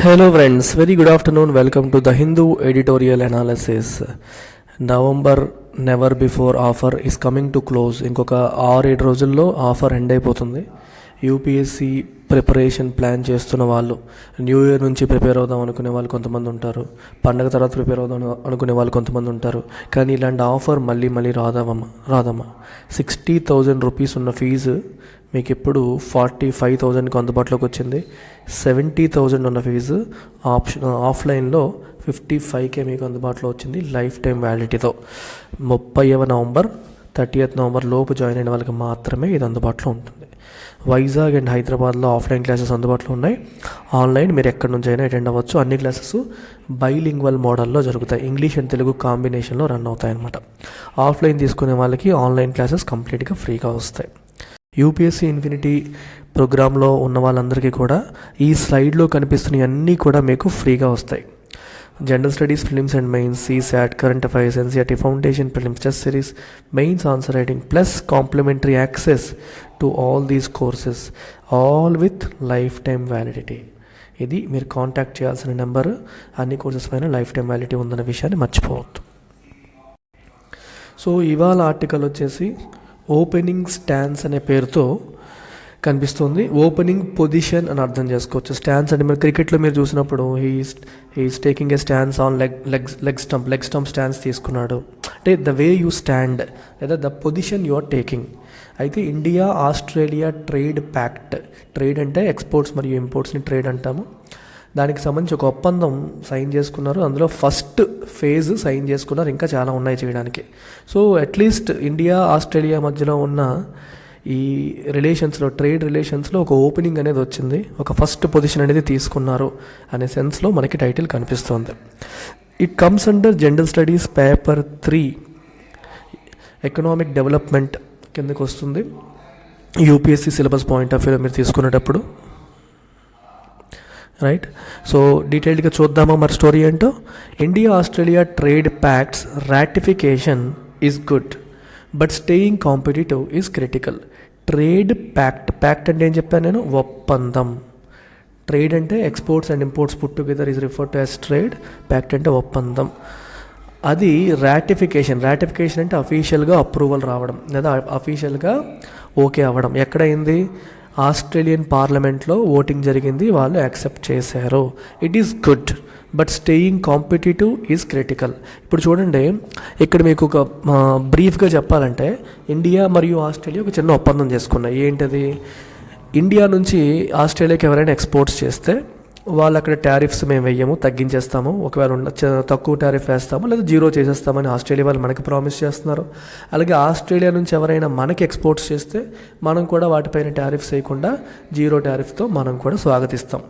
Hello friends, very good afternoon. Welcome to the Hindu editorial analysis. November never before offer is coming to close. ఇంకొక 6-7 రోజుల్లో offer end అయిపోతుంది. UPSC preparation plan చేస్తున్న వాళ్ళు, new year నుంచి prepare అవుదాం అనుకునే వాళ్ళు కొంతమంది ఉంటారు, పండగ తర్వాత ప్రిపేర్ అవుదాం అనుకునే వాళ్ళు కొంతమంది ఉంటారు. కానీ ఇలాంటి ఆఫర్ మళ్ళీ రాదమ్మా. 60,000 రూపీస్ ఉన్న ఫీజు మీకు ఇప్పుడు 45,000కి అందుబాటులోకి వచ్చింది. 70,000 ఉన్న ఫీజు ఆఫ్లైన్లో 55K మీకు అందుబాటులో వచ్చింది లైఫ్ టైం వ్యాలిడిటీతో. 30వ నవంబర్ 30th నవంబర్ లోపు జాయిన్ అయిన వాళ్ళకి మాత్రమే ఇది అందుబాటులో ఉంటుంది. వైజాగ్ అండ్ హైదరాబాద్లో ఆఫ్లైన్ క్లాసెస్ అందుబాటులో ఉన్నాయి. ఆన్లైన్ మీరు ఎక్కడి నుంచి అయినా అటెండ్ అవ్వచ్చు. అన్ని క్లాసెస్ బైలింగ్వల్ మోడల్లో జరుగుతాయి. ఇంగ్లీష్ అండ్ తెలుగు కాంబినేషన్లో రన్ అవుతాయి అన్నమాట. ఆఫ్లైన్ తీసుకునే వాళ్ళకి ఆన్లైన్ క్లాసెస్ కంప్లీట్గా ఫ్రీగా వస్తాయి. యూపీఎస్సీ ఇన్ఫినిటీ ప్రోగ్రాంలో ఉన్న వాళ్ళందరికీ కూడా ఈ స్లైడ్లో కనిపిస్తున్న అన్నీ కూడా మీకు ఫ్రీగా వస్తాయి. General studies prelims and mains, CSAT, current affairs, NCERT foundation prelims, test series, mains answer writing plus complimentary access to all these courses, all with lifetime validity. ఇది మీరు కాంటాక్ట్ చేయాల్సిన నెంబర్. అన్ని కోర్సెస్ పైన life time validity ఉందన్న విషయాన్ని మర్చిపోవద్దు. So ఇవాళ article వచ్చేసి ఓపెనింగ్ స్టాన్స్ అనే పేరుతో కనిపిస్తుంది. ఓపెనింగ్ పొజిషన్ అని అర్థం చేసుకోవచ్చు. స్టాన్స్ అంటే మీరు క్రికెట్లో మీరు చూసినప్పుడు he is taking a stance on leg stump stance తీసుకున్నాడు అంటే ద వే యూ స్టాండ్ లేదా the position you are taking. అయితే India Australia trade pact, trade అంటే ఎక్స్పోర్ట్స్ మరియు ఇంపోర్ట్స్ని ట్రేడ్ అంటాము. దానికి సంబంధించి ఒక ఒప్పందం సైన్ చేసుకున్నారు. అందులో ఫస్ట్ ఫేజ్ సైన్ చేసుకున్నారు. ఇంకా చాలా ఉన్నాయి చేయడానికి. సో అట్లీస్ట్ ఇండియా ఆస్ట్రేలియా మధ్యలో ఉన్న ఈ రిలేషన్స్లో, ట్రేడ్ రిలేషన్స్లో ఒక ఓపెనింగ్ అనేది వచ్చింది, ఒక ఫస్ట్ పొజిషన్ అనేది తీసుకున్నారు అనే సెన్స్లో మనకి టైటిల్ కనిపిస్తుంది. It comes under general studies paper 3 economic development కిందకు వస్తుంది. యూపీఎస్సీ సిలబస్ పాయింట్ ఆఫ్ వ్యూలో మీరు తీసుకునేటప్పుడు రైట్. సో డీటెయిల్డ్గా చూద్దామా మరి స్టోరీ ఏంటో. India Australia trade pacts ratification is good but staying competitive is critical. Trade pact అంటే ఏం చెప్పాను నేను? ఒప్పందం. ట్రేడ్ అంటే exports and imports put together is referred to as trade. Pact అంటే ఒప్పందం. అది రాటిఫికేషన్ అంటే అఫీషియల్గా అప్రూవల్ రావడం లేదా అఫీషియల్గా ఓకే అవ్వడం. ఎక్కడైంది? ఆస్ట్రేలియన్ పార్లమెంట్లో ఓటింగ్ జరిగింది, వాళ్ళు యాక్సెప్ట్ చేశారు. It is good but staying competitive is critical. ఇప్పుడు చూడండి, ఇక్కడ మీకు ఒక బ్రీఫ్గా చెప్పాలంటే ఇండియా మరియు ఆస్ట్రేలియా ఒక చిన్న ఒప్పందం చేసుకున్నాయి. ఏంటది? ఇండియా నుంచి ఆస్ట్రేలియాకి ఎవరైనా ఎక్స్పోర్ట్స్ చేస్తే వాళ్ళు అక్కడ టారిఫ్స్ మేము వెయ్యము, తగ్గించేస్తాము, ఒకవేళ తక్కువ టారిఫ్ వేస్తాము లేదా జీరో చేసేస్తామని ఆస్ట్రేలియా వాళ్ళు మనకి ప్రామిస్ చేస్తున్నారు. అలాగే ఆస్ట్రేలియా నుంచి ఎవరైనా మనకి ఎక్స్పోర్ట్స్ చేస్తే మనం కూడా వాటిపైన టారిఫ్స్ వేయకుండా జీరో టారిఫ్తో మనం కూడా స్వాగతిస్తాం.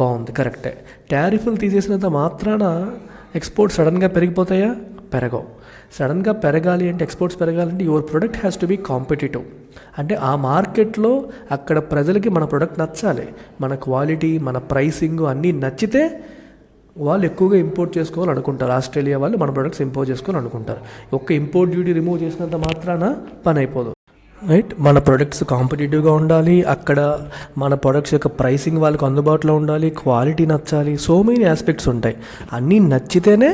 బాగుంది, కరెక్టే. టారిఫ్లు తీసేసినంత మాత్రాన ఎక్స్పోర్ట్స్ సడన్గా పెరిగిపోతాయా? పెరగవు. సడన్గా పెరగాలి అంటే, ఎక్స్పోర్ట్స్ పెరగాలంటే your product has to be competitive. అంటే ఆ మార్కెట్లో అక్కడ ప్రజలకి మన ప్రొడక్ట్ నచ్చాలి, మన క్వాలిటీ, మన ప్రైసింగ్ అన్నీ నచ్చితే వాళ్ళు ఎక్కువగా ఇంపోర్ట్ చేసుకోవాలనుకుంటారు. ఆస్ట్రేలియా వాళ్ళు మన ప్రొడక్ట్స్ ఇంపోర్ట్ చేసుకోవాలనుకుంటారు. ఒక్క ఇంపోర్ట్ డ్యూటీ రిమూవ్ చేసినంత మాత్రాన పని అయిపోదు, రైట్. మన ప్రొడక్ట్స్ కాంపిటేటివ్గా ఉండాలి, అక్కడ మన ప్రొడక్ట్స్ యొక్క ప్రైసింగ్ వాళ్ళకి అందుబాటులో ఉండాలి, క్వాలిటీ నచ్చాలి, సో మెనీ ఆస్పెక్ట్స్ ఉంటాయి. అన్నీ నచ్చితేనే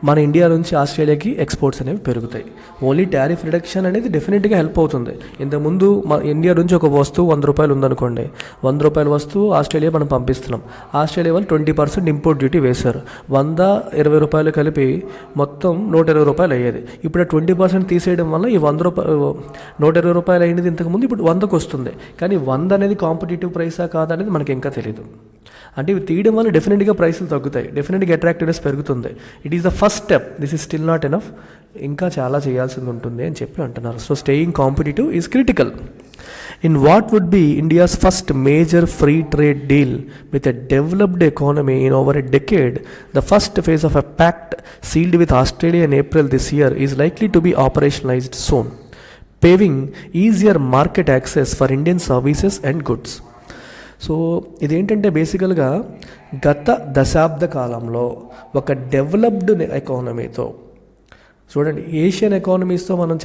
మన ఇండియా నుంచి ఆస్ట్రేలియాకి ఎక్స్పోర్ట్స్ అనేవి పెరుగుతాయి. ఓన్లీ టారిఫ్ రిడక్షన్ అనేది డెఫినెట్గా హెల్ప్ అవుతుంది. ఇంతకుముందు ఇండియా నుంచి ఒక వస్తువు 100 రూపాయలు ఉందనుకోండి, 100 రూపాయల వస్తువు ఆస్ట్రేలియా మనం పంపిస్తున్నాం. ఆస్ట్రేలియా వాళ్ళు 20% ఇంపోర్ట్ డ్యూటీ వేశారు. 120 రూపాయలు కలిపి మొత్తం 120 రూపాయలు అయ్యేది. ఇప్పుడు 20% తీసేయడం వల్ల ఈ 120 రూపాయలు అయినది ఇంతకుముందు ఇప్పుడు 100కు వస్తుంది. కానీ 100 అనేది కాంపిటేటివ్ ప్రైసా కాదా అనేది మనకి ఇంకా తెలియదు. అంటే ఇవి తీయడం వల్ల డెఫినెట్గా ప్రైసులు తగ్గుతాయి, డెఫినెట్గా అట్రాక్టివ్నెస్ పెరుగుతుంది. It is the first step. This is still not enough. ఇంకా చాలా చేయాల్సింది ఉంటుంది అని చెప్పి అంటున్నారు. So staying competitive is critical. In what would be India's first major free trade deal with a developed economy in over a decade, the first phase of a pact sealed with Australia in April this year is likely to be operationalized soon, paving easier market access for Indian services and goods. So ఇదేంటంటే బేసికల్గా గత దశాబ్ద కాలంలో ఒక developed ఎకానమీతో చూడండి, Asian ఎకానమీస్తో మనం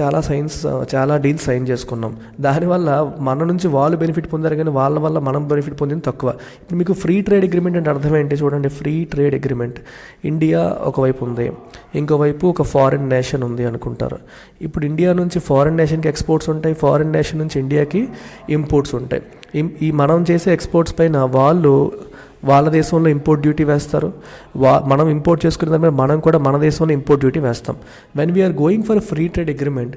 చాలా deals sign చేసుకున్నాం. దానివల్ల మన నుంచి వాళ్ళు బెనిఫిట్ పొందారు, కానీ వాళ్ళ వల్ల మనం బెనిఫిట్ పొందింది తక్కువ. ఇప్పుడు మీకు ఫ్రీ ట్రేడ్ అగ్రిమెంట్ అంటే అర్థం ఏంటి చూడండి. ఫ్రీ ట్రేడ్ అగ్రిమెంట్, ఇండియా ఒకవైపు ఉంది, ఇంకోవైపు ఒక ఫారిన్ నేషన్ ఉంది అనుకుంటారు. ఇప్పుడు ఇండియా నుంచి ఫారిన్ నేషన్కి ఎక్స్పోర్ట్స్ ఉంటాయి, ఫారిన్ నేషన్ నుంచి ఇండియాకి ఇంపోర్ట్స్ ఉంటాయి. ఈ మనం చేసే ఎక్స్పోర్ట్స్ పైన వాళ్ళ దేశంలో ఇంపోర్ట్ డ్యూటీ వేస్తారు. మనం ఇంపోర్ట్ చేసుకునే దాని మీద మనం కూడా మన దేశంలో ఇంపోర్ట్ డ్యూటీ వేస్తాం. When we are going for free trade agreement,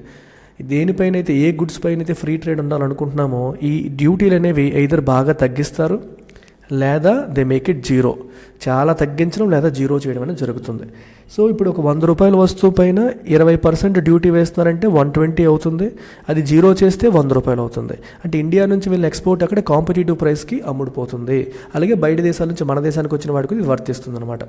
దేనిపైన అయితే ఏ గుడ్స్ పైన అయితే ఫ్రీ ట్రేడ్ ఉండాలనుకుంటున్నామో ఈ డ్యూటీలు అనేవి either బాగా తగ్గిస్తారు లేదా దే మేక్ ఇట్ జీరో. చాలా తగ్గించడం లేదా జీరో చేయడం అనేది జరుగుతుంది. సో ఇప్పుడు ఒక 100 రూపాయల వస్తువు పైన 20% డ్యూటీ వేస్తున్నారంటే 120 అవుతుంది. అది జీరో చేస్తే 100 రూపాయలు అవుతుంది. అంటే ఇండియా నుంచి వెళ్ళిన ఎక్స్పోర్ట్ అక్కడ కాంపిటేటివ్ ప్రైస్కి అమ్ముడుపోతుంది. అలాగే బయట దేశాల నుంచి మన దేశానికి వచ్చిన వాడికి ఇది వర్తిస్తుంది అనమాట.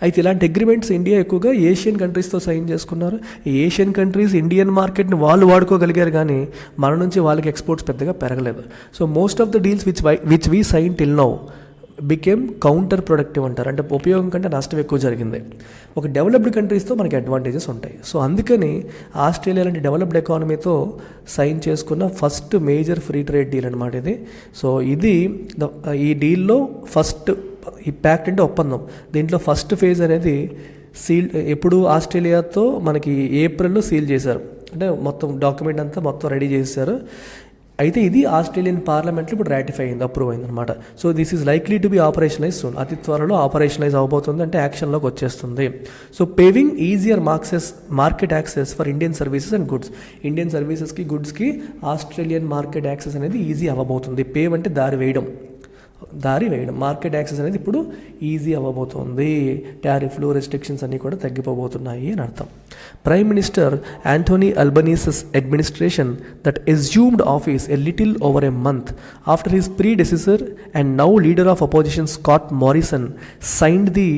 అయితే ఇలాంటి అగ్రిమెంట్స్ ఇండియా ఎక్కువగా ఏషియన్ కంట్రీస్తో సైన్ చేసుకున్నారు. ఈ ఏషియన్ కంట్రీస్ ఇండియన్ మార్కెట్ని వాళ్ళు వాడుకోగలిగారు, కానీ మన నుంచి వాళ్ళకి ఎక్స్పోర్ట్స్ పెద్దగా పెరగలేదు. So most of the deals which we sign till now became counterproductive అంటారు. అంటే ఉపయోగం కంటే నష్టం ఎక్కువ జరిగింది. ఒక డెవలప్డ్ కంట్రీస్తో మనకి అడ్వాంటేజెస్ ఉంటాయి. సో అందుకని ఆస్ట్రేలియా లాంటి డెవలప్డ్ ఎకానమీతో సైన్ చేసుకున్న first major free trade deal అనమాట ఇది. సో ఈ డీల్లో ఈ ప్యాక్ట్ అంటే ఒప్పందం, దీంట్లో ఫస్ట్ ఫేజ్ అనేది సీల్ ఎప్పుడు ఆస్ట్రేలియాతో మనకి ఏప్రిల్లో సీల్ చేశారు. అంటే మొత్తం డాక్యుమెంట్ అంతా మొత్తం రెడీ చేశారు. అయితే ఇది ఆస్ట్రేలియన్ పార్లమెంట్లో ఇప్పుడు రాటిఫై అయింది, అప్రూవ్ అయింది అనమాట. So this is likely to be operationalise soon. అతి త్వరలో ఆపరేషనైజ్ అవబోతుంది, అంటే యాక్షన్లోకి వచ్చేస్తుంది. So paving easier market access for Indian services and goods. Indian సర్వీసెస్కి గుడ్స్కి ఆస్ట్రేలియన్ మార్కెట్ యాక్సెస్ అనేది ఈజీ అవ్వబోతుంది. పేవ్ అంటే దారి వేయడం. మార్కెట్ యాక్సెస్ అనేది ఇప్పుడు ఈజీ అవ్వబోతుంది. టారిఫ్లు, రెస్ట్రిక్షన్స్ అన్నీ కూడా తగ్గిపోబోతున్నాయి అని అర్థం. Prime Minister Anthony Albanese's administration that assumed office a little over a month after his predecessor and now leader of opposition Scott Morrison signed the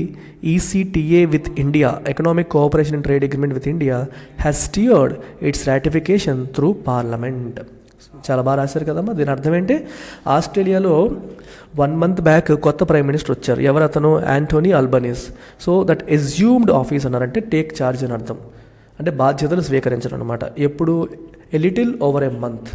ECTA with India, Economic Cooperation and Trade Agreement with India, has steered its ratification through Parliament. చాలా బాగా రాశారు కదమ్మా. దీని అర్థం ఏంటి, ఆస్ట్రేలియాలో 1 month back కొత్త prime minister వచ్చారు. ఎవరు అతను? Anthony Albanese. So that assumed office అన్నారంటే టేక్ చార్జ్ అని అర్థం, అంటే బాధ్యతలు స్వీకరించడం అనమాట. ఎప్పుడు? A little over a month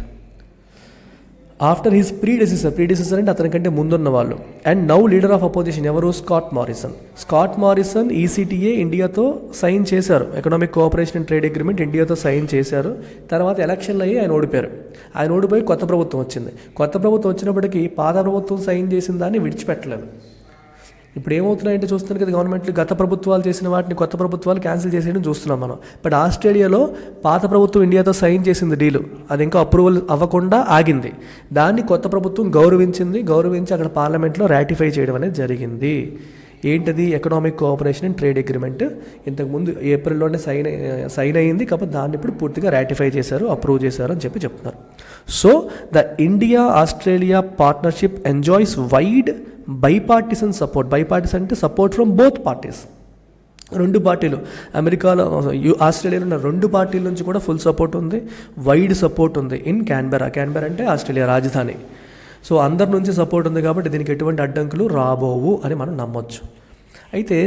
after his predecessor అంటే అతనికంటే ముందున్న వాళ్ళు. And now leader of opposition ఎవరు? స్కాట్ మారిసన్ ఈసీటీఏ ఇండియాతో సైన్ చేశారు. Economic cooperation and trade agreement ఇండియాతో సైన్ చేశారు. తర్వాత ఎలక్షన్లు అయ్యి ఆయన ఓడిపోయారు. ఆయన ఓడిపోయి కొత్త ప్రభుత్వం వచ్చింది. కొత్త ప్రభుత్వం వచ్చినప్పటికీ పాత ప్రభుత్వం సైన్ చేసిన దాన్ని విడిచిపెట్టలేదు. ఇప్పుడు ఏమవుతున్నాయంటే చూస్తున్నాం కదా, గవర్నమెంట్లు గత ప్రభుత్వాలు చేసిన వాటిని కొత్త ప్రభుత్వాలు క్యాన్సిల్ చేసేయడం చూస్తున్నాం మనం. బట్ ఆస్ట్రేలియాలో పాత ప్రభుత్వం ఇండియాతో సైన్ చేసింది డీలు, అది ఇంకా అప్రూవల్ అవ్వకుండా ఆగింది. దాన్ని కొత్త ప్రభుత్వం గౌరవించి అక్కడ పార్లమెంట్లో రాటిఫై చేయడం అనేది జరిగింది. ఏంటది? Economic cooperation and trade agreement. ఇంతకుముందు ఏప్రిల్లోనే సైన్ అయ్యింది, కాబట్టి దాన్ని ఇప్పుడు పూర్తిగా రాటిఫై చేశారు, అప్రూవ్ చేశారు అని చెప్తున్నారు. So the India Australia partnership enjoys wide bipartisan support. Bipartisan అంటే సపోర్ట్ ఫ్రమ్ బోత్ పార్టీస్. రెండు పార్టీలు, అమెరికాలో ఆస్ట్రేలియాలో ఉన్న రెండు పార్టీల నుంచి కూడా ఫుల్ సపోర్ట్ ఉంది, వైడ్ సపోర్ట్ ఉంది. ఇన్ క్యాన్బెరా అంటే ఆస్ట్రేలియా రాజధాని. సో అందరి నుంచి సపోర్ట్ ఉంది కాబట్టి దీనికి ఎటువంటి అడ్డంకులు రాబోవు అని మనం నమ్మొచ్చు. అయితే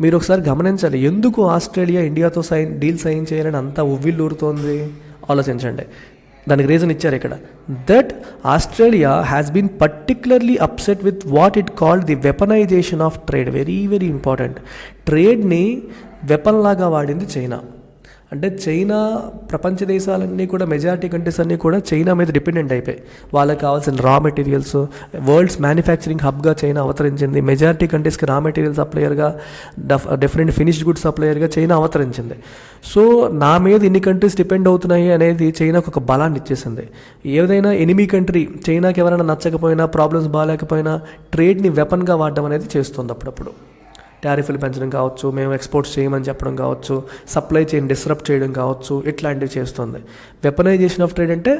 మీరు ఒకసారి గమనించాలి, ఎందుకు ఆస్ట్రేలియా ఇండియాతో డీల్ సైన్ చేయాలని అంత ఉవ్విల్లూరుతోంది ఆలోచించండి. దానికి రీజన్ ఇచ్చారు ఇక్కడ. That Australia has been particularly upset with what it called the weaponisation of trade. Very very important. ట్రేడ్ని వెపన్ లాగా వాడింది చైనా. అంటే చైనా, ప్రపంచ దేశాలన్నీ కూడా, మెజారిటీ కంట్రీస్ అన్నీ కూడా చైనా మీద డిపెండెంట్ అయిపోయి, వాళ్ళకి కావాల్సిన రా మెటీరియల్స్, వరల్డ్స్ మ్యానుఫ్యాక్చరింగ్ హబ్గా చైనా అవతరించింది. మెజారిటీ కంట్రీస్కి రా మెటీరియల్ సప్లయర్గా, డిఫరెంట్ ఫినిష్డ్ గుడ్ సప్లయర్గా చైనా అవతరించింది. సో నా మీద ఇన్ని కంట్రీస్ డిపెండ్ అవుతున్నాయి అనేది చైనాకు ఒక బలాన్ని ఇచ్చేసింది. ఏదైనా ఎనిమీ కంట్రీ చైనాకి ఎవరైనా నచ్చకపోయినా, ప్రాబ్లమ్స్ బాగాలేకపోయినా ట్రేడ్ని వెపన్గా వాడడం అనేది చేస్తుంది. అప్పుడప్పుడు టారిఫ్లు పెంచడం కావచ్చు, మేము ఎక్స్పోర్ట్స్ చేయమని చెప్పడం కావచ్చు, సప్లై చైన్ డిస్రప్ట్ చేయడం కావచ్చు, ఇట్లాంటివి చేస్తుంది. వెపనైజేషన్ ఆఫ్ ట్రేడ్ అంటే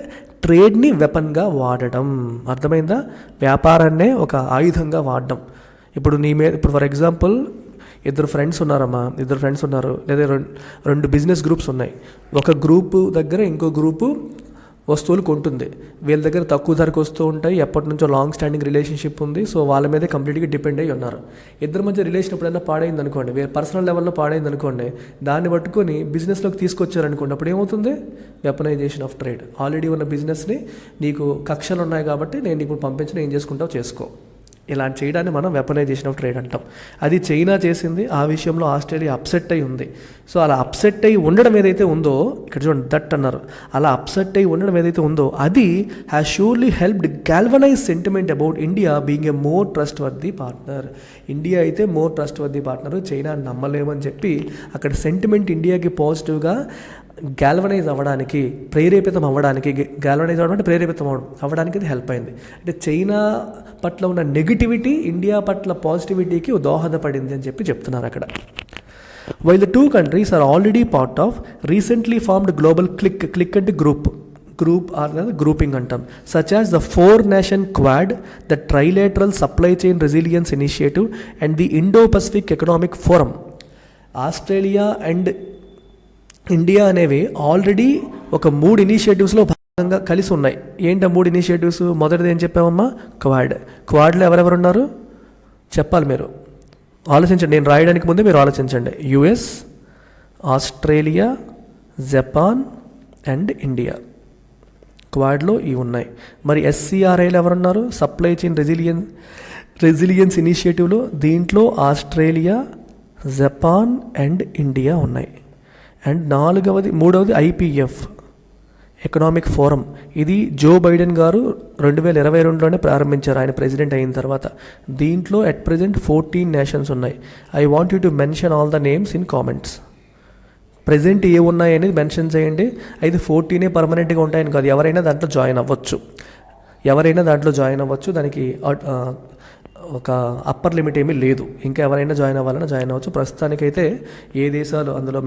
ట్రేడ్ని వెపన్గా వాడడం. అర్థమైందా? వ్యాపారాన్నే ఒక ఆయుధంగా వాడడం. ఇప్పుడు ఫర్ ఎగ్జాంపుల్ ఇద్దరు ఫ్రెండ్స్ ఉన్నారు, లేదా రెండు బిజినెస్ గ్రూప్స్ ఉన్నాయి. ఒక గ్రూపు దగ్గర ఇంకో గ్రూపు వస్తువులు కొంటుంది. వీళ్ళ దగ్గర తక్కువ ధరకు వస్తూ ఉంటాయి, ఎప్పటి నుంచో లాంగ్ స్టాండింగ్ రిలేషన్షిప్ ఉంది. సో వాళ్ళ మీదే కంప్లీట్గా డిపెండ్ అయ్యి ఉన్నారు. ఇద్దరి మధ్య రిలేషన్ ఎప్పుడైనా పాడైంది అనుకోండి, పర్సనల్ లెవెల్లో పాడైంది అనుకోండి, దాన్ని పట్టుకొని బిజినెస్లోకి తీసుకొచ్చారనుకోండి, అప్పుడు ఏమవుతుంది? Weaponisation of trade. ఆల్రెడీ ఉన్న బిజినెస్ని నీకు కక్షలు ఉన్నాయి కాబట్టి నేను ఇప్పుడు పంపించిన ఏం చేసుకుంటావు చేసుకో, ఇలాంటి చేయడాన్ని మనం వెపనైజేషన్ ఆఫ్ ట్రేడ్ అంటాం. అది చైనా చేసింది. ఆ విషయంలో ఆస్ట్రేలియా అప్సెట్ అయి ఉంది. సో అలా అప్సెట్ అయి ఉండడం ఏదైతే ఉందో, ఇక్కడ చూడండి దట్ అన్నారు, అలా అప్సెట్ అయి ఉండడం ఏదైతే ఉందో అది has surely helped galvanise sentiment about India being a more trustworthy partner. India అయితే more trustworthy partner, China నమ్మలేమని చెప్పి అక్కడ సెంటిమెంట్ ఇండియాకి పాజిటివ్గా గాల్వనైజ్ అవ్వడానికి, ప్రేరేపితం అవ్వడానికి, గాల్వనైజ్ అవ్వడం అంటే ప్రేరేపితం అవ్వడానికి అది హెల్ప్ అయింది. అంటే చైనా పట్ల ఉన్న నెగిటివిటీ ఇండియా పట్ల పాజిటివిటీకి దోహదపడింది అని చెప్పి చెప్తున్నారు అక్కడ. While the two countries are already part of recently formed global clique అంటే గ్రూప్ ఆర్ గ్రూపింగ్ అంటాం, such as the 4-nation Quad, the trilateral supply chain resilience initiative and the Indo Pacific economic forum. Australia and India అనేవి already ఒక 3 ఇనిషియేటివ్స్లో భాగంగా కలిసి ఉన్నాయి. ఏంటి ఆ 3 initiatives? మొదటిది ఏం చెప్పామమ్మా? క్వాడ్లో ఎవరెవరు ఉన్నారు చెప్పాలి, మీరు ఆలోచించండి. నేను రాయడానికి ముందే మీరు ఆలోచించండి. US, Australia, Japan and India, క్వాడ్లో ఇవి ఉన్నాయి. మరి ఎస్సీఆర్ఐలో ఎవరున్నారు? సప్లై చైన్ రెసిలియన్స్ ఇనిషియేటివ్లో, దీంట్లో ఆస్ట్రేలియా, జపాన్ అండ్ ఇండియా ఉన్నాయి. అండ్ మూడవది ఐపీఎఫ్ ఎకనామిక్ ఫోరం. ఇది జో బైడెన్ గారు 2022లోనే ప్రారంభించారు ఆయన ప్రెసిడెంట్ అయిన తర్వాత. దీంట్లో అట్ ప్రెజెంట్ 14 nations ఉన్నాయి. I want you to mention all the names in comments. Present ఏ ఉన్నాయి అనేది మెన్షన్ చేయండి. అయితే 14 పర్మనెంట్గా ఉంటాయని కాదు, ఎవరైనా దాంట్లో జాయిన్ అవ్వచ్చు. దానికి ఒక అప్పర్ లిమిట్ ఏమీ లేదు. ఇంకా ఎవరైనా జాయిన్ అవ్వాలన్నా జాయిన్ అవ్వచ్చు. ప్రస్తుతానికైతే ఏ దేశాలు అందులో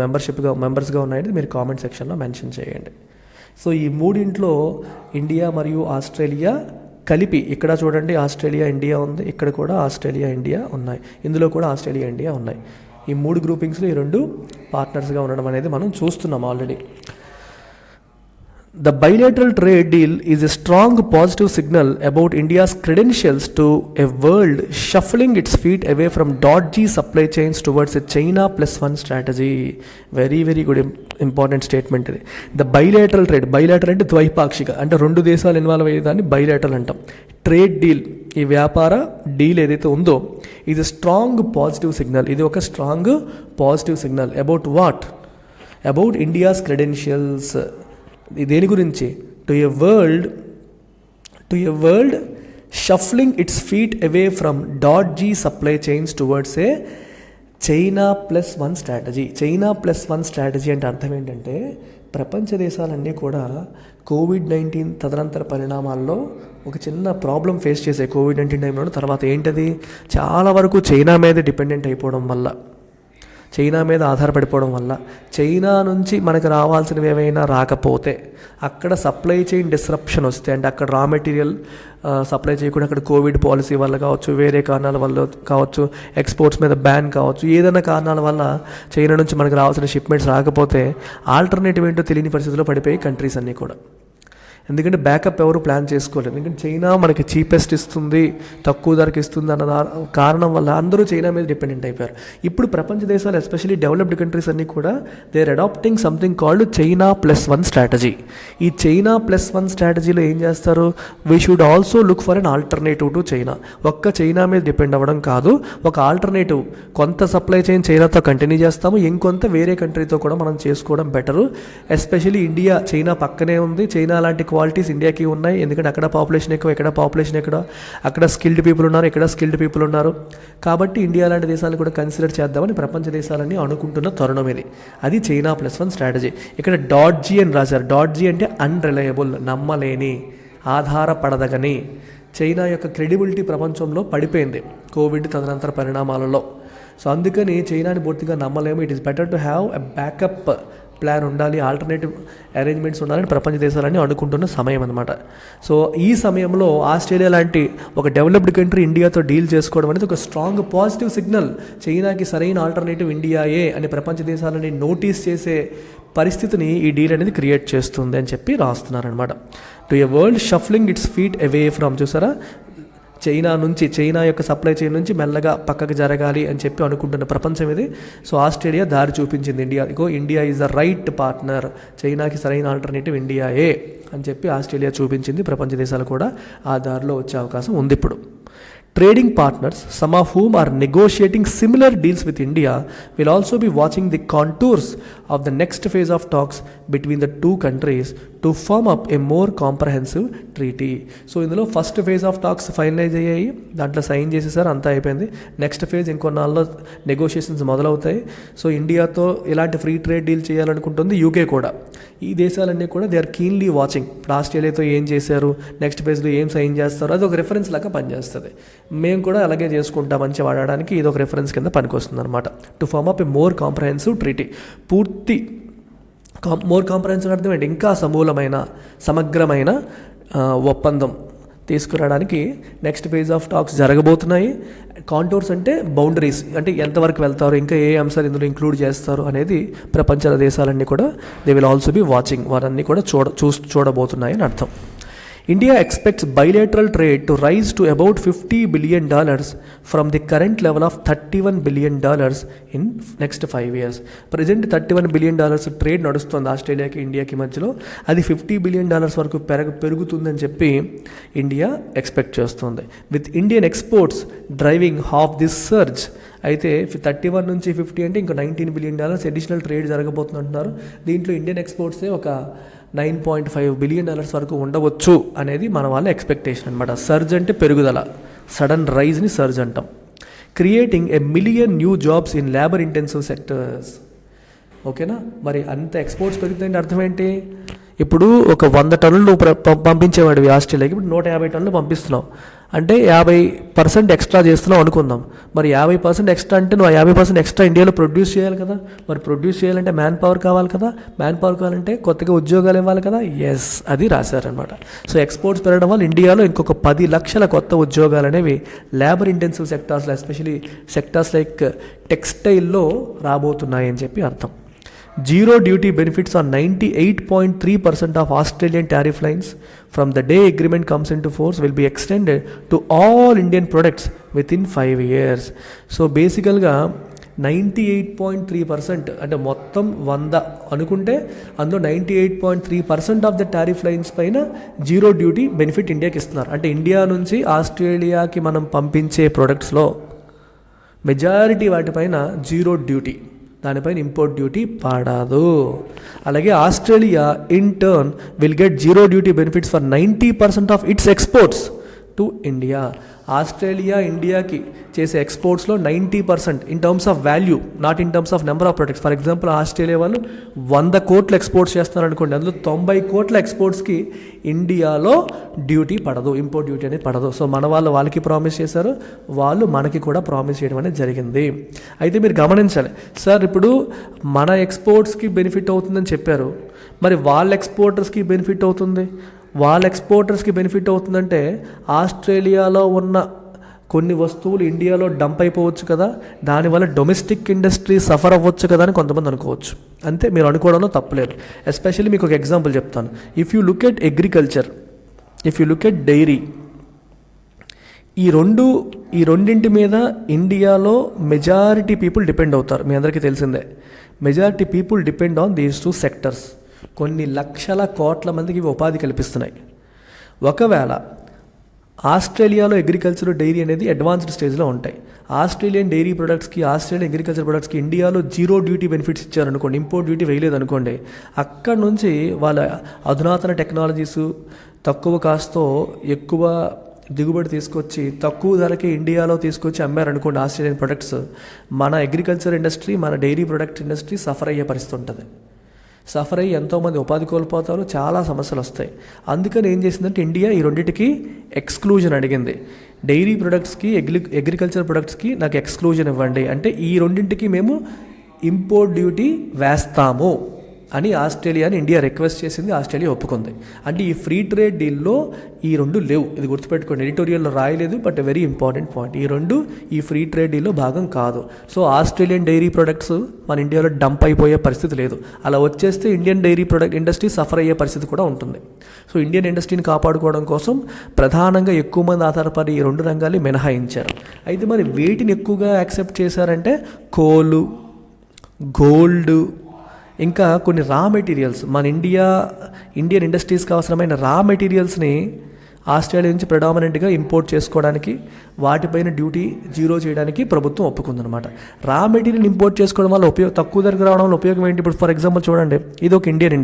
మెంబర్స్గా ఉన్నాయని మీరు కామెంట్ సెక్షన్లో మెన్షన్ చేయండి. సో ఈ మూడింట్లో ఇండియా మరియు ఆస్ట్రేలియా కలిపి, ఇక్కడ చూడండి ఆస్ట్రేలియా ఇండియా ఉంది, ఇక్కడ కూడా ఆస్ట్రేలియా ఇండియా ఉన్నాయి, ఇందులో కూడా ఆస్ట్రేలియా ఇండియా ఉన్నాయి. ఈ 3 గ్రూపింగ్స్లో ఈ 2 పార్ట్నర్స్గా ఉండడం అనేది మనం చూస్తున్నాం already. The bilateral trade deal is a strong positive signal about India's credentials to a world shuffling its feet away from dodgy supply chains towards a China +1 strategy. Very, very good important statement. The bilateral trade, bilateral అంటే ద్వైపాక్షిక, అంటే 2 దేశాలు involve అయ్యేదాన్ని bilateral అంటాం. Trade deal, ఈ వ్యాపార deal ఏదైతే ఉందో ఇది స్ట్రాంగ్ పాజిటివ్ సిగ్నల్. ఇది ఒక strong positive signal about what? About India's credentials. దేని గురించి? To a world shuffling its feet away from dodgy supply chains towards a China +1 strategy. China +1 strategy అంటే అర్థం ఏంటంటే, ప్రపంచ దేశాలన్నీ కూడా కోవిడ్-19 తదనంతర పరిణామాల్లో ఒక చిన్న ప్రాబ్లం ఫేస్ చేసాయి కోవిడ్-19 టైంలో. తర్వాత ఏంటది? చాలా వరకు చైనా మీద డిపెండెంట్ అయిపోవడం వల్ల, చైనా మీద ఆధారపడిపోవడం వల్ల, చైనా నుంచి మనకు రావాల్సినవి ఏమైనా రాకపోతే, అక్కడ సప్లై చైన్ డిస్రప్షన్ వస్తే, అంటే అక్కడ రా మెటీరియల్ సప్లై చేయకుండా అక్కడ కోవిడ్ పాలసీ వల్ల కావచ్చు, వేరే కారణాల వల్ల కావచ్చు, ఎక్స్పోర్ట్స్ మీద బ్యాన్ కావచ్చు, ఏదైనా కారణాల వల్ల చైనా నుంచి మనకు రావాల్సిన షిప్మెంట్స్ రాకపోతే ఆల్టర్నేటివ్ ఏంటో తెలియని పరిస్థితిలో పడిపోయి కంట్రీస్ అన్నీ కూడా. ఎందుకంటే బ్యాకప్ ఎవరు ప్లాన్ చేసుకోలేదు. ఎందుకంటే చైనా మనకి చీపెస్ట్ ఇస్తుంది, తక్కువ ధరకు ఇస్తుంది అన్న కారణం వల్ల అందరూ చైనా మీద డిపెండెంట్ అయిపోయారు. ఇప్పుడు ప్రపంచ దేశాలు ఎస్పెషల్లీ డెవలప్డ్ కంట్రీస్ అన్నీ కూడా they are adapting something called China +1 strategy. ఈ చైనా +1 స్ట్రాటజీలో ఏం చేస్తారు? We should also look for an alternative to China. ఒక్క చైనా మీద డిపెండ్ అవ్వడం కాదు, ఒక ఆల్టర్నేటివ్, కొంత సప్లై చైన్ చైనాతో కంటిన్యూ చేస్తాము, ఇంకొంత వేరే కంట్రీతో కూడా మనం చేసుకోవడం బెటరు. ఎస్పెషల్లీ ఇండియా చైనా పక్కనే ఉంది, చైనా లాంటి క్వాలిటీస్ ఇండియాకి ఉన్నాయి. ఎందుకంటే అక్కడ పాపులేషన్ ఎక్కువ, ఇక్కడ పాపులేషన్ ఎక్కువ, అక్కడ స్కిల్డ్ పీపుల్ ఉన్నారు, ఇక్కడ స్కిల్డ్ పీపుల్ ఉన్నారు. కాబట్టి ఇండియా లాంటి దేశాలను కూడా కన్సిడర్ చేద్దామని ప్రపంచ దేశాలన్నీ అనుకుంటున్న తరుణం ఇది. అది చైనా +1 స్ట్రాటజీ. ఇక్కడ డాడ్జీ అని రాశారు. డాడ్జీ అంటే అన్రిలయబుల్, నమ్మలేని, ఆధారపడదగని. చైనా యొక్క క్రెడిబిలిటీ ప్రపంచంలో పడిపోయింది కోవిడ్ తదనంతర పరిణామాలలో. సో అందుకని చైనాని పూర్తిగా నమ్మలేము. It is better to have a backup plan ఉండాలి, ఆల్టర్నేటివ్ అరేంజ్మెంట్స్ ఉండాలని ప్రపంచ దేశాలన్నీ అనుకుంటున్న సమయం అనమాట. సో ఈ సమయంలో ఆస్ట్రేలియా లాంటి ఒక డెవలప్డ్ కంట్రీ ఇండియాతో డీల్ చేసుకోవడం అనేది ఒక స్ట్రాంగ్ పాజిటివ్ సిగ్నల్. చైనాకి సరైన ఆల్టర్నేటివ్ ఇండియాయే అని ప్రపంచ దేశాలని నోటీస్ చేసే పరిస్థితిని ఈ డీల్ అనేది క్రియేట్ చేస్తుంది అని చెప్పి రాస్తున్నారనమాట. To a world shuffling its feet away from, చూసారా, చైనా యొక్క సప్లై చైన్ నుంచి మెల్లగా పక్కకు జరగాలి అని చెప్పి అనుకుంటున్న ప్రపంచం ఇది. సో ఆస్ట్రేలియా దారి చూపించింది India is the right partner, చైనాకి సరైన ఆల్టర్నేటివ్ ఇండియాయే అని చెప్పి ఆస్ట్రేలియా చూపించింది. ప్రపంచ దేశాలు కూడా ఆ దారిలో వచ్చే అవకాశం ఉంది ఇప్పుడు. Trading partners, some of whom are negotiating similar deals with India, will also be watching the contours of the next phase of talks between the two countries to form up a more comprehensive treaty. So ఇందులో first phase of talks finalise అయ్యాయి, దాంట్లో sign చేసేసారు, అంతా అయిపోయింది. Next phase ఇంకొన్నాళ్ళలో negotiations మొదలవుతాయి. So ఇండియాతో ఇలాంటి ఫ్రీ ట్రేడ్ డీల్ చేయాలనుకుంటుంది యూకే కూడా. ఈ దేశాలన్నీ కూడా దే ఆర్ కీన్లీ వాచింగ్. ఇప్పుడు ఆస్ట్రేలియాతో ఏం చేశారు, నెక్స్ట్ ఫేజ్లో ఏం సైన్ చేస్తారు, అది ఒక రెఫరెన్స్ లాగా పనిచేస్తుంది. మేము కూడా అలాగే చేసుకుంటాం మంచి వాడడానికి ఇది ఒక రెఫరెన్స్ కింద పనికొస్తుంది అనమాట. To form up a more comprehensive treaty, పూర్తి మోర్ కాంప్రహెన్సివ్ అర్థం ఏంటి, ఇంకా సమగ్రమైన ఒప్పందం తీసుకురావడానికి నెక్స్ట్ ఫేజ్ ఆఫ్ టాక్స్ జరగబోతున్నాయి. కాంటూర్స్ అంటే బౌండరీస్, అంటే ఎంతవరకు వెళ్తారు, ఇంకా ఏ అంశాలు ఇందులో ఇంక్లూడ్ చేస్తారు అనేది ప్రపంచ దేశాలన్నీ కూడా they will also be watching, వారన్నీ కూడా చూడబోతున్నాయి అని అర్థం. India expects bilateral trade to rise to about $50 billion from the current level of $31 billion in next 5 years. Present $31 billion trade నడుస్తుంది ఆస్ట్రేలియాకి ఇండియాకి మధ్యలో, అది $50 billion వరకు పెరుగుతుందని చెప్పి ఇండియా ఎక్స్పెక్ట్ చేస్తుంది. With Indian exports driving half this surge. అయితే 31 నుంచి 50 అంటే ఇంకా $19 billion అడిషనల్ ట్రేడ్ జరగబోతుంది అంటున్నారు. దీంట్లో ఇండియన్ ఎక్స్పోర్ట్సే ఒక $9.5 billion వరకు ఉండవచ్చు అనేది మన వాళ్ళ ఎక్స్పెక్టేషన్ అనమాట. సర్జ్ అంటే పెరుగుదల, సడన్ రైజ్ని సర్జ్ అంటాం. Creating a million new jobs in labour intensive sectors. ఓకేనా, మరి అంత ఎక్స్పోర్ట్స్ పెరుగుతాయంటే అర్థం ఏంటి, ఇప్పుడు ఒక 100 టన్నులు పంపించేవాడివి ఆస్ట్రేలియాకి, ఇప్పుడు 150 టన్నులు పంపిస్తున్నావు అంటే 50% ఎక్స్ట్రా చేస్తున్నావు అనుకుందాం. మరి 50% ఎక్స్ట్రా అంటే నువ్వు 50% ఎక్స్ట్రా ఇండియాలో ప్రొడ్యూస్ చేయాలి కదా. మరి ప్రొడ్యూస్ చేయాలంటే మ్యాన్ పవర్ కావాలి కదా, మ్యాన్ పవర్ కావాలంటే కొత్తగా ఉద్యోగాలు ఇవ్వాలి కదా. ఎస్, అది రాశారనమాట. సో ఎక్స్పోర్ట్స్ పెరగడం వల్ల ఇండియాలో ఇంకొక 10 లక్షల కొత్త ఉద్యోగాలు అనేవి లేబర్ ఇంటెన్సివ్ సెక్టార్స్లో, ఎస్పెషలీ సెక్టార్స్ లైక్ టెక్స్టైల్లో రాబోతున్నాయి అని చెప్పి అర్థం. Zero duty benefits on 98.3% of Australian tariff lines from the day agreement comes into force will be extended to all Indian products within 5 years. So basically 98.3% అంటే మొత్తం 100 అనుకుంటే అందులో 98.3% ఆఫ్ ద టారిఫ్ లైన్స్ పైన జీరో డ్యూటీ బెనిఫిట్ ఇండియాకి ఇస్తున్నారు. అంటే India నుంచి ఆస్ట్రేలియాకి మనం పంపించే ప్రొడక్ట్స్లో మెజారిటీ వాటిపైన జీరో డ్యూటీ, దానిపైన ఇంపోర్ట్ డ్యూటీ పడదు. అలాగే Australia in turn will get zero duty benefits for 90% of it's exports to India. Australia ఇండియాకి చేసే ఎక్స్పోర్ట్స్లో 90% in terms of value, not in terms of number of products. For example Australia వాళ్ళు 100 కోట్లు exports చేస్తున్నారనుకోండి, అందులో 90 కోట్ల ఎక్స్పోర్ట్స్కి ఇండియాలో duty పడదు, import duty అనేది పడదు. సో మన వాళ్ళకి ప్రామిస్ చేశారు, వాళ్ళు మనకి కూడా ప్రామిస్ చేయడం అనేది జరిగింది. అయితే మీరు గమనించాలి సార్, ఇప్పుడు మన ఎక్స్పోర్ట్స్కి బెనిఫిట్ అవుతుందని చెప్పారు, మరి వాళ్ళ ఎక్స్పోర్టర్స్కి బెనిఫిట్ అవుతుంది. వాళ్ళ ఎక్స్పోర్టర్స్కి బెనిఫిట్ అవుతుందంటే ఆస్ట్రేలియాలో ఉన్న కొన్ని వస్తువులు ఇండియాలో డంప్ అయిపోవచ్చు కదా, దానివల్ల డొమెస్టిక్ ఇండస్ట్రీ సఫర్ అవ్వచ్చు కదా అని కొంతమంది అనుకోవచ్చు. అంతే, మీరు అనుకోవడంలో తప్పలేదు. ఎస్పెషల్లీ మీకు ఒక ఎగ్జాంపుల్ చెప్తాను. If you look at agriculture, if you look at dairy, ఈ రెండింటి మీద ఇండియాలో మెజారిటీ పీపుల్ డిపెండ్ అవుతారు. మీ అందరికీ తెలిసిందే, majority people depend on these 2 sectors. కొన్ని లక్షల కోట్ల మందికి ఇవి ఉపాధి కల్పిస్తున్నాయి. ఒకవేళ ఆస్ట్రేలియాలో అగ్రికల్చర్, డైరీ అనేది అడ్వాన్స్డ్ స్టేజ్లో ఉంటాయి. ఆస్ట్రేలియన్ డైరీ ప్రొడక్ట్స్కి, ఆస్ట్రేలియన్ అగ్రికల్చర్ ప్రొడక్ట్స్కి ఇండియాలో జీరో డ్యూటీ బెనిఫిట్స్ ఇచ్చారనుకోండి, ఇంపోర్ట్ డ్యూటీ వేయలేదు అనుకోండి, అక్కడ నుంచి వాళ్ళ అధునాతన టెక్నాలజీస్ తక్కువ కాస్తో ఎక్కువ దిగుబడి తీసుకొచ్చి తక్కువ ధరకే ఇండియాలో తీసుకొచ్చి అమ్మారనుకోండి ఆస్ట్రేలియన్ ప్రొడక్ట్స్, మన అగ్రికల్చర్ ఇండస్ట్రీ, మన డైరీ ప్రొడక్ట్ ఇండస్ట్రీ సఫర్ అయ్యే పరిస్థితి ఉంటుంది. సఫర్ అయ్యి ఎంతోమంది ఉపాధి కోల్పోతారు, చాలా సమస్యలు వస్తాయి. అందుకని ఏం చేసిందంటే ఇండియా ఈ రెండింటికి ఎక్స్క్లూజన్ అడిగింది. డైరీ ప్రొడక్ట్స్కి, అగ్రికల్చర్ ప్రొడక్ట్స్కి నాకు ఎక్స్క్లూజన్ ఇవ్వండి అంటే ఈ రెండింటికి మేము ఇంపోర్ట్ డ్యూటీ వేస్తాము అని ఆస్ట్రేలియాని ఇండియా రిక్వెస్ట్ చేసింది, ఆస్ట్రేలియా ఒప్పుకుంది. అంటే ఈ ఫ్రీ ట్రేడ్ డీల్లో ఈ రెండు లేవు, ఇది గుర్తుపెట్టుకోండి. ఎడిటోరియల్లో రాయలేదు, బట్ వెరీ ఇంపార్టెంట్ పాయింట్. ఈ రెండు ఈ ఫ్రీ ట్రేడ్ డీల్లో భాగం కాదు. సో ఆస్ట్రేలియన్ డైరీ ప్రొడక్ట్స్ మన ఇండియాలో డంప్ అయిపోయే పరిస్థితి లేదు. అలా వచ్చేస్తే Indian dairy product industry suffer అయ్యే పరిస్థితి కూడా ఉంటుంది. సో ఇండియన్ ఇండస్ట్రీని కాపాడుకోవడం కోసం ప్రధానంగా ఎక్కువ మంది ఆధారపడి ఈ రెండు రంగాల్ని మినహాయించారు. అయితే మరి వేటిని ఎక్కువగా యాక్సెప్ట్ చేశారంటే కోలు, గోల్డ్, ఇంకా కొన్ని రా మెటీరియల్స్. మన ఇండియన్ ఇండస్ట్రీస్కి అవసరమైన రా మెటీరియల్స్ని ఆస్ట్రేలియా నుంచి ప్రెడామినెంట్గా ఇంపోర్ట్ చేసుకోవడానికి, వాటిపైన డ్యూటీ జీరో చేయడానికి ప్రభుత్వం ఒప్పుకుందనమాట. రా మెటీరియల్ ఇంపోర్ట్ చేసుకోవడం వల్ల తక్కువ ధరకు రావడం వల్ల ఉపయోగం ఏంటి? ఇప్పుడు ఫర్ ఎగ్జాంపుల్ చూడండి, ఇది ఒక Indian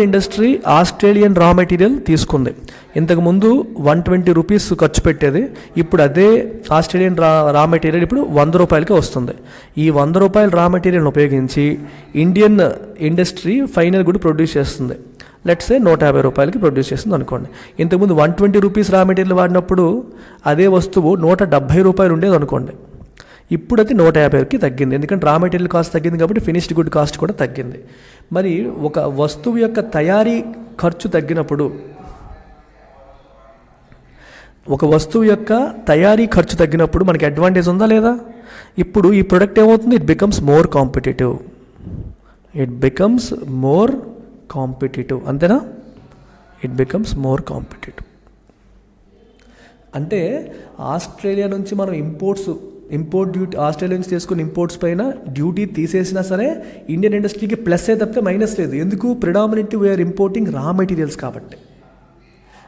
industry Australian raw material తీసుకుంది. ఇంతకుముందు 120 రూపీస్ ఖర్చు పెట్టేది, ఇప్పుడు అదే ఆస్ట్రేలియన్ రా మెటీరియల్ ఇప్పుడు 100 రూపాయలకే వస్తుంది. ఈ 100 రూపాయల రా మెటీరియల్ని ఉపయోగించి Indian industry final good produce చేస్తుంది. లెట్స్ సే 150 రూపాయలకి ప్రొడ్యూస్ చేస్తుంది అనుకోండి. ఇంతకుముందు 120 రూపీస్ రా మెటీరియల్ వాడినప్పుడు అదే వస్తువు 170 రూపాయలు ఉండేది అనుకోండి. ఇప్పుడు అది 150కి తగ్గింది, ఎందుకంటే రా మెటీరియల్ కాస్ట్ తగ్గింది కాబట్టి ఫినిష్డ్ గుడ్ కాస్ట్ కూడా తగ్గింది. మరి ఒక వస్తువు యొక్క తయారీ ఖర్చు తగ్గినప్పుడు, మనకి అడ్వాంటేజ్ ఉందా లేదా? ఇప్పుడు ఈ ప్రొడక్ట్ ఏమవుతుంది? It becomes more competitive. అంతేనా? It becomes more competitive. అంటే ఆస్ట్రేలియా నుంచి మనం ఇంపోర్ట్ డ్యూటీ, ఆస్ట్రేలియా నుంచి తీసుకున్న ఇంపోర్ట్స్ పైన డ్యూటీ తీసేసినా సరే ఇండియన్ ఇండస్ట్రీకి ప్లస్ తప్పితే మైనస్ లేదు. ఎందుకు? Predominantly we are importing raw materials కాబట్టి.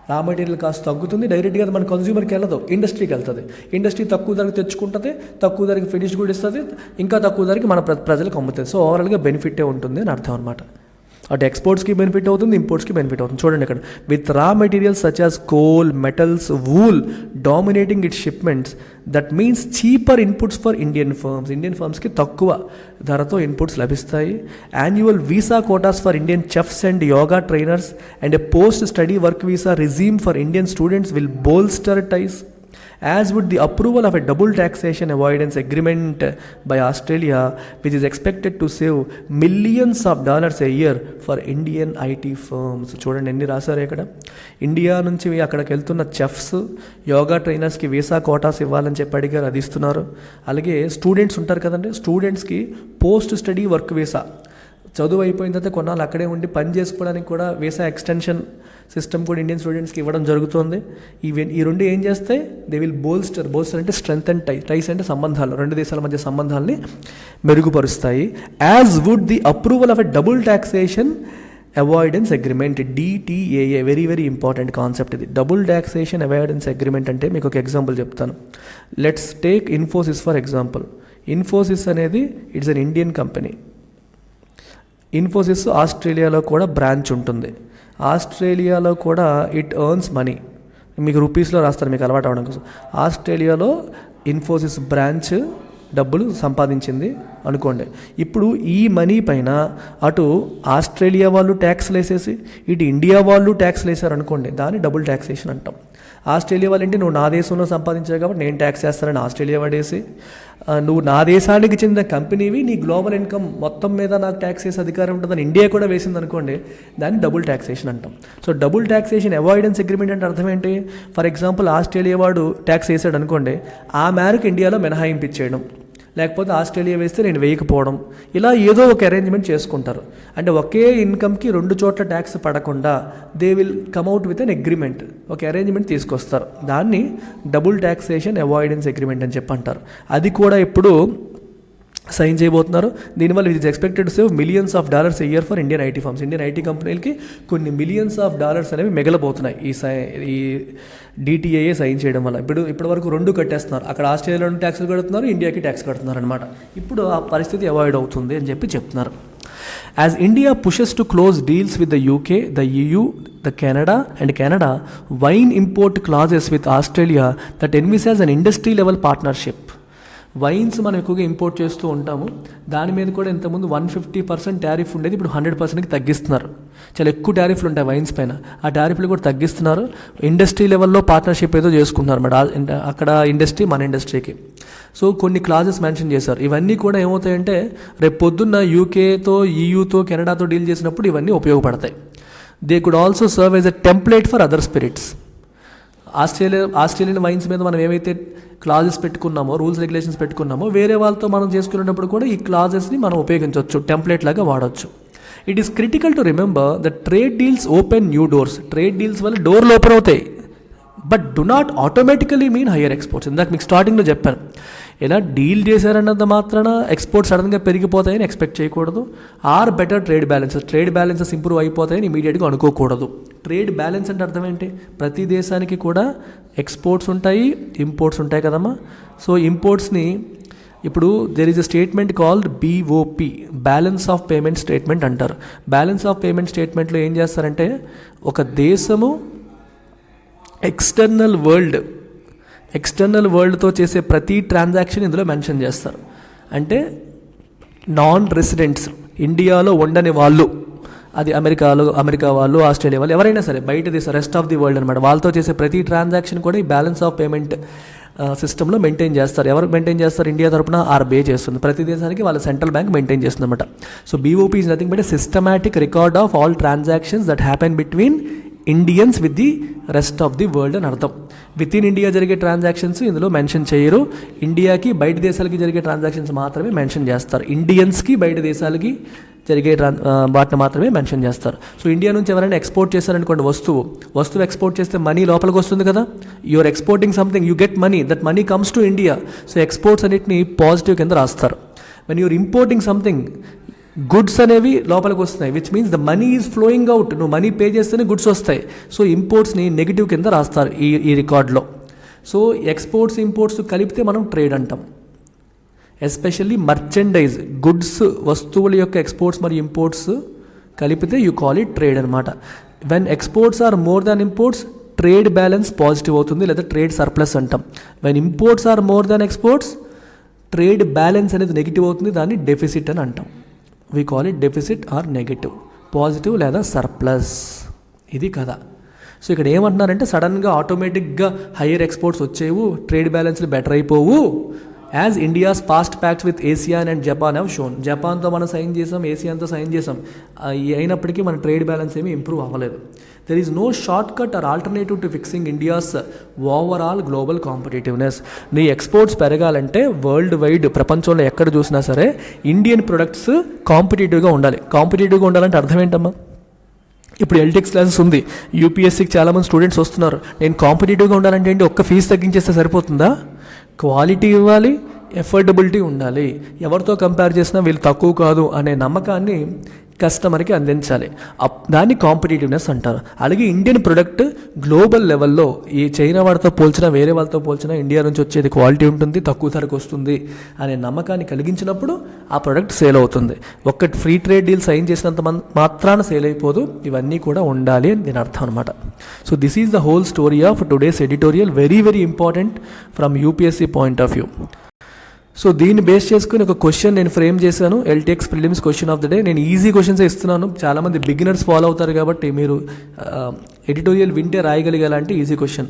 రా మెటీరియల్ కాస్ట్ తగ్గుతుంది, డైరెక్ట్గా మన కన్జ్యూమర్కి వెళ్ళదు, ఇండస్ట్రీకి వెళ్తుంది. ఇండస్ట్రీ తక్కువ ధరకు తెచ్చుకుంటుంది, తక్కువ ధరకు ఫినిష్ కూడా ఇస్తుంది, ఇంకా తక్కువ ధరకి మన ప్రజలకు అమ్ముతుంది. సో ఓవరాల్గా బెనిఫిటే ఉంటుంది అని అర్థం అనమాట. అటు ఎక్స్పోర్ట్స్కి బెనిఫిట్ అవుతుంది, ఇంపోర్ట్స్కి బెనిఫిట్ అవుతుంది. చూడండి ఇక్కడ, with raw materials such as coal, metals, wool dominating its shipments, that means cheaper inputs for Indian ఫర్మ్స్కి తక్కువ ధరతో ఇన్పుట్స్ లభిస్తాయి. Annual visa quotas for Indian chefs and yoga trainers and a post study work visa regime for Indian students will bolster ties, as would the approval of a double taxation avoidance agreement by Australia, which is expected to save millions of dollars a year for Indian IT firms. చూడండి ఎన్ని రాశారు ఇక్కడ. India నుంచి అక్కడికి వెళ్తున్న chefs, yoga ట్రైనర్స్కి visa Kotas ఇవ్వాలని చెప్పి అడిగారు, అది ఇస్తున్నారు. అలాగే స్టూడెంట్స్ ఉంటారు కదండి, స్టూడెంట్స్కి పోస్ట్ స్టడీ వర్క్ వీసా, చదువు అయిపోయిన తర్వాత కొన్నాళ్ళు అక్కడే ఉండి పని చేసుకోవడానికి కూడా వీసా ఎక్స్టెన్షన్ సిస్టమ్ కూడా ఇండియన్ స్టూడెంట్స్కి ఇవ్వడం జరుగుతుంది. ఈ రెండు ఏం చేస్తాయి? దే విల్ బోల్స్టర్ అంటే స్ట్రెంగ్త్ అండ్ టైస్ అంటే సంబంధాలు, రెండు దేశాల మధ్య సంబంధాలని మెరుగుపరుస్తాయి. As would the approval of a double taxation avoidance agreement, DTAA, very very important concept ఇది. డబుల్ టాక్సేషన్ అవాయిడెన్స్ అగ్రిమెంట్ అంటే మీకు ఒక ఎగ్జాంపుల్ చెప్తాను. Let's take Infosys for example. Infosys అనేది it's an Indian company. Infosys ఆస్ట్రేలియాలో కూడా బ్రాంచ్ ఉంటుంది. ఆస్ట్రేలియాలో కూడా ఇట్ ఎర్న్స్ మనీ, మీకు రూపీస్లో రాస్తారు మీకు అలవాటు అవ్వడం కోసం. ఆస్ట్రేలియాలో ఇన్ఫోసిస్ బ్రాంచ్ డబ్బులు సంపాదించింది అనుకోండి. ఇప్పుడు ఈ మనీ పైన అటు ఆస్ట్రేలియా వాళ్ళు ట్యాక్స్లు వేసేసి ఇటు ఇండియా వాళ్ళు ట్యాక్స్లు వేసారు అనుకోండి, దాన్ని డబుల్ ట్యాక్సేషన్ అంటాం. ఆస్ట్రేలియా వాళ్ళంటే నువ్వు నా దేశంలో సంపాదించావు కాబట్టి నేను ట్యాక్స్ చేస్తానని ఆస్ట్రేలియా వాడేసి, నువ్వు నా దేశానికి చెందిన కంపెనీవి నీ గ్లోబల్ ఇన్కమ్ మొత్తం మీద నాకు ట్యాక్స్ వేసే అధికారం ఉంటుందని ఇండియా కూడా వేసింది అనుకోండి, దాన్ని డబుల్ ట్యాక్సేషన్ అంటాం. So double taxation avoidance agreement అంటే అర్థం ఏంటి? ఫర్ ఎగ్జాంపుల్ ఆస్ట్రేలియా వాడు ట్యాక్స్ వేసాడు అనుకోండి, ఆ మేరకు ఇండియాలో మినహాయింపు ఇచ్చేయడం, లేకపోతే ఆస్ట్రేలియా వేస్తే నేను వేయకపోవడం, ఇలా ఏదో ఒక అరేంజ్మెంట్ చేసుకుంటారు. అంటే ఒకే ఇన్కమ్కి రెండు చోట్ల ట్యాక్స్ పడకుండా they will come out with an agreement, ఒక అరేంజ్మెంట్ తీసుకొస్తారు. దాన్ని డబుల్ ట్యాక్సేషన్ అవాయిడెన్స్ అగ్రిమెంట్ అని చెప్పి అంటారు. అది కూడా ఇప్పుడు సైన్ చేయబోతున్నారు. దీనివల్ల it is expected to save millions of dollars year for Indian IT firms. Indian IT కంపెనీలకి కొన్ని మిలియన్స్ ఆఫ్ డాలర్స్ అనేవి మిగలబోతున్నాయి ఈ DTAA సైన్ చేయడం వల్ల. ఇప్పటి వరకు రెండు కట్టేస్తున్నారు, అక్కడ ఆస్ట్రేలియాలో ట్యాక్స్లు కడుతున్నారు, ఇండియాకి ట్యాక్స్ కడుతున్నారు అనమాట. ఇప్పుడు ఆ పరిస్థితి అవాయిడ్ అవుతుంది అని చెప్పి చెప్తున్నారు. As India pushes to close deals with the UK, the EU, the Canada, wine import clauses with Australia that envisage an industry level partnership. Wines మనం ఎక్కువగా ఇంపోర్ట్ చేస్తూ ఉంటాము, దాని మీద కూడా ఇంతకుముందు 150% టారిఫ్ ఉండేది, ఇప్పుడు 100%కి తగ్గిస్తున్నారు. చాలా ఎక్కువ టారిఫ్లు ఉంటాయి వైన్స్ పైన, ఆ టారిఫ్లు కూడా తగ్గిస్తున్నారు. ఇండస్ట్రీ లెవెల్లో పార్ట్నర్షిప్ ఏదో చేసుకుంటున్నారు అన్నమాట, అక్కడ ఇండస్ట్రీ మన ఇండస్ట్రీకి. సో కొన్ని క్లాజెస్ మెన్షన్ చేశారు. ఇవన్నీ కూడా ఏమవుతాయంటే రేపు పొద్దున్న యూకేతో, ఈయూతో, కెనడాతో డీల్ చేసినప్పుడు ఇవన్నీ ఉపయోగపడతాయి. They could also serve as a template for other spirits. Australian wines మీద మనం ఏవైతే క్లాజెస్ పెట్టుకున్నామో, రూల్స్ రెగ్యులేషన్స్ పెట్టుకున్నామో, వేరే వాళ్ళతో మనం చేసుకునేటప్పుడు కూడా ఈ క్లాజెస్ని మనం ఉపయోగించవచ్చు, టెంప్లెట్ లాగా వాడవచ్చు. It is critical to remember the trade deals open new doors. Trade deals వల్ల డోర్లు ఓపెన్ అవుతాయి, but do not automatically mean higher exports. ఇందాక మీకు స్టార్టింగ్లో చెప్పాను, ఇలా డీల్ చేశారన్నంత మాత్రాన ఎక్స్పోర్ట్స్ సడన్గా పెరిగిపోతాయని ఎక్స్పెక్ట్ చేయకూడదు. Or better trade balances improve అయిపోతాయని ఇమీడియట్గా అనుకోకూడదు. ట్రేడ్ బ్యాలెన్స్ అంటే అర్థం ఏంటి? ప్రతి దేశానికి కూడా ఎక్స్పోర్ట్స్ ఉంటాయి, ఇంపోర్ట్స్ ఉంటాయి కదమ్మా. సో ఇంపోర్ట్స్ని ఇప్పుడు there is a statement called BOP, balance of payment statement అంటారు. బ్యాలెన్స్ ఆఫ్ పేమెంట్ స్టేట్మెంట్లో ఏం చేస్తారంటే ఒక దేశము ఎక్స్టర్నల్ వరల్డ్తో చేసే ప్రతి ట్రాన్సాక్షన్ ఇందులో మెన్షన్ చేస్తారు. అంటే నాన్ రెసిడెంట్స్, ఇండియాలో ఉండని వాళ్ళు, అది అమెరికా వాళ్ళు, ఆస్ట్రేలియా వాళ్ళు, ఎవరైనా సరే బయట దేశం, రెస్ట్ ఆఫ్ ది వరల్డ్ అనమాట, వాళ్ళతో చేసే ప్రతి ట్రాన్సాక్షన్ కూడా ఈ బ్యాలెన్స్ ఆఫ్ పేమెంట్ సిస్టంలో మెయింటైన్ చేస్తారు. ఎవరు మెయింటైన్ చేస్తారు? ఇండియా తరపున RBI చేస్తుంది. ప్రతి దేశానికి వాళ్ళ సెంట్రల్ బ్యాంక్ మెయింటైన్ చేస్తుంది అనమాట. So BOP is nothing but a systematic record of all transactions that happen between Indians with the rest of the world అని అర్థం. విత్ ఇన్ ఇండియా జరిగే ట్రాన్సాక్షన్స్ ఇందులో మెన్షన్ చేయరు. ఇండియాకి బయట దేశాలకి జరిగే ట్రాన్సాక్షన్స్ మాత్రమే మెన్షన్ చేస్తారు. ఇండియన్స్కి బయట దేశాలకి జరిగే వాటిని మాత్రమే మెన్షన్ చేస్తారు. సో ఇండియా నుంచి ఎవరైనా ఎక్స్పోర్ట్ చేశారనుకోండి, వస్తువు ఎక్స్పోర్ట్ చేస్తే మనీ లోపలికి వస్తుంది కదా. You're exporting something, you get money, that money comes to India. So exports అన్నిటిని పాజిటివ్ కింద రాస్తారు. When you're importing something, goods అనేవి లోపలికి వస్తున్నాయి, which means the money is flowing out. నువ్వు మనీ పే చేస్తేనే గుడ్స్ వస్తాయి. సో ఇంపోర్ట్స్ని నెగిటివ్ కింద రాస్తారు ఈ రికార్డ్లో. సో ఎక్స్పోర్ట్స్, ఇంపోర్ట్స్ కలిపితే మనం ట్రేడ్ అంటాం. ఎస్పెషల్లీ మర్చెండైజ్, గుడ్స్, వస్తువుల యొక్క ఎక్స్పోర్ట్స్ మరియు ఇంపోర్ట్స్ కలిపితే యూ కాల్ ఇట్ ట్రేడ్ అనమాట. When exports are more than imports, trade balance positive అవుతుంది, లేదా ట్రేడ్ సర్ప్లస్ అంటాం. When imports are more than exports, trade balance అనేది నెగిటివ్ అవుతుంది, దాన్ని డెఫిసిట్ అని అంటాం. We call it deficit or negative, positive లేదా సర్ప్లస్. ఇది కదా. సో ఇక్కడ ఏమంటున్నారంటే సడన్గా ఆటోమేటిక్గా హయ్యర్ ఎక్స్పోర్ట్స్ వచ్చేవు, ట్రేడ్ బ్యాలెన్స్లు బెటర్ అయిపోవు. As India's past pacts with ASEAN and Japan have shown. జపాన్తో మనం సైన్ చేసాం, ASEANతో సైన్ చేసాం, అయినప్పటికీ మన ట్రేడ్ బ్యాలెన్స్ ఏమీ ఇంప్రూవ్ అవ్వలేదు. There is no shortcut or alternative to fixing India's overall global competitiveness. నీ ఎక్స్పోర్ట్స్ పెరగాలంటే వరల్డ్ వైడ్ ప్రపంచంలో ఎక్కడ చూసినా సరే ఇండియన్ ప్రొడక్ట్స్ కాంపిటేటివ్గా ఉండాలి. కాంపిటేటివ్గా ఉండాలంటే అర్థం ఏంటమ్మా? ఇప్పుడు LTX క్లాసెస్ ఉంది, UPSCకి చాలామంది స్టూడెంట్స్ వస్తున్నారు. నేను కాంపిటేటివ్గా ఉండాలంటే ఏంటి? ఒక్క ఫీజు తగ్గించేస్తే సరిపోతుందా? క్వాలిటీ ఇవ్వాలి, ఎఫోర్డబిలిటీ ఉండాలి. ఎవరితో కంపేర్ చేసినా వీళ్ళు తక్కువ కాదు అనే నమ్మకాన్ని కస్టమర్కి అందించాలి. దాన్ని కాంపిటేటివ్నెస్ అంటారు. అలాగే ఇండియన్ ప్రొడక్ట్ గ్లోబల్ లెవెల్లో ఈ చైనా వాడితో పోల్చినా, వేరే వాళ్ళతో పోల్చినా ఇండియా నుంచి వచ్చేది క్వాలిటీ ఉంటుంది, తక్కువ ధరకు వస్తుంది అనే నమ్మకాన్ని కలిగించినప్పుడు ఆ ప్రొడక్ట్ సేల్ అవుతుంది. ఒక్క ఫ్రీ ట్రేడ్ డీల్ సైన్ చేసినంత మాత్రాన సేల్ అయిపోదు, ఇవన్నీ కూడా ఉండాలి అని దీని అర్థం అనమాట. So this is the whole story of today's editorial, very very important from UPSC point of view. So దీన్ని బేస్ చేసుకుని ఒక క్వశ్చన్ నేను ఫ్రేమ్ చేశాను, LTX prelims question of the day. నేను ఈజీ క్వశ్చన్స్ ఇస్తున్నాను, చాలామంది బిగినర్స్ ఫాలో అవుతారు కాబట్టి మీరు ఎడిటోరియల్ వింటే రాయగలిగాలంటే easy question.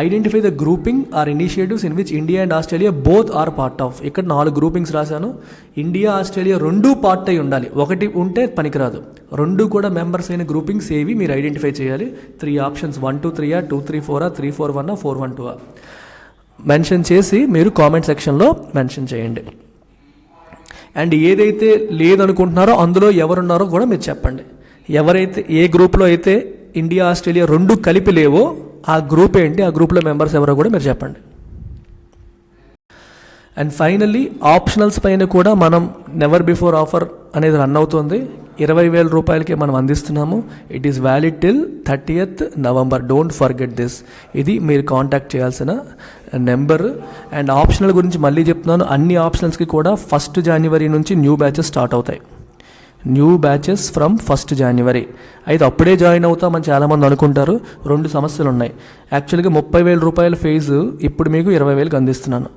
Identify the grouping or initiatives in which India and Australia both are part of. ఇక్కడ 4 గ్రూపింగ్స్ రాశాను. ఇండియా, ఆస్ట్రేలియా రెండూ పార్ట్ అయి ఉండాలి, ఒకటి ఉంటే పనికిరాదు. రెండు కూడా మెంబర్స్ అయిన గ్రూపింగ్స్ ఏవి మీరు ఐడెంటిఫై చేయాలి. 3 ఆప్షన్స్, 1 2 3 2 3 4 3 4 1 4 1 2 మెన్షన్ చేసి మీరు కామెంట్ సెక్షన్లో మెన్షన్ చేయండి. అండ్ ఏదైతే లేదనుకుంటున్నారో అందులో ఎవరున్నారో కూడా మీరు చెప్పండి. ఎవరైతే ఏ గ్రూప్లో అయితే ఇండియా, ఆస్ట్రేలియా రెండు కలిపి లేవో ఆ గ్రూప్ ఏంటి, ఆ గ్రూప్లో మెంబర్స్ ఎవరో కూడా మీరు చెప్పండి. అండ్ ఫైనల్లీ ఆప్షనల్స్ పైన కూడా మనం నెవర్ బిఫోర్ ఆఫర్ అనేది రన్ అవుతుంది. 20,000 రూపాయలకి మనం అందిస్తున్నాము. It is valid till 30th November. Don't forget this. ఇది మీరు కాంటాక్ట్ చేయాల్సిన నెంబర్. అండ్ ఆప్షనల్ గురించి మళ్ళీ చెప్తున్నాను, అన్ని ఆప్షనల్స్కి కూడా 1st January నుంచి న్యూ బ్యాచెస్ స్టార్ట్ అవుతాయి. New batches from 1st January. అయితే అప్పుడే జాయిన్ అవుతామని చాలామంది అనుకుంటారు. 2 సమస్యలు ఉన్నాయి. యాక్చువల్గా 30,000 రూపాయల ఫీజు ఇప్పుడు మీకు 20,000కి అందిస్తున్నాను.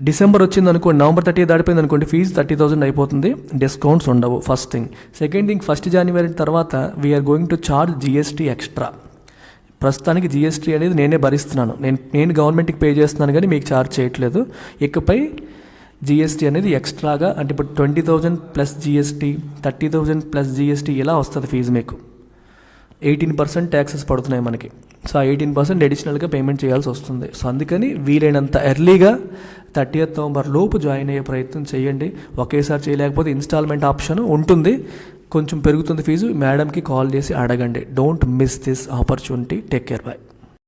డిసెంబర్ వచ్చింది అనుకోండి, November 30 దాటిపోయింది అనుకోండి, ఫీజు 30,000 అయిపోతుంది. డిస్కౌంట్స్ ఉండవు. First thing. Second thing, 1st January తర్వాత we're going to charge GST extra. ప్రస్తుతానికి జిఎస్టీ అనేది నేనే భరిస్తున్నాను, నేను గవర్నమెంట్కి పే చేస్తున్నాను కానీ మీకు ఛార్జ్ చేయట్లేదు. ఇకపై జిఎస్టీ అనేది ఎక్స్ట్రాగా, అంటే ఇప్పుడు 20,000 ప్లస్ జిఎస్టీ, 30,000 ప్లస్ జిఎస్టీ ఇలా వస్తుంది ఫీజు మీకు. 18% ట్యాక్సెస్ పడుతున్నాయి మనకి. సో ఆ 18% అడిషనల్గా పేమెంట్ చేయాల్సి వస్తుంది. సో అందుకని వీలైనంత ఎర్లీగా 30th నవంబర్ లోపు జాయిన్ అయ్యే ప్రయత్నం చేయండి. ఒకేసారి చేయలేకపోతే ఇన్స్టాల్మెంట్ ఆప్షన్ ఉంటుంది, కొంచెం పెరుగుతుంది ఫీజు. మేడంకి కాల్ చేసి అడగండి. Don't miss this opportunity. Take care, bye.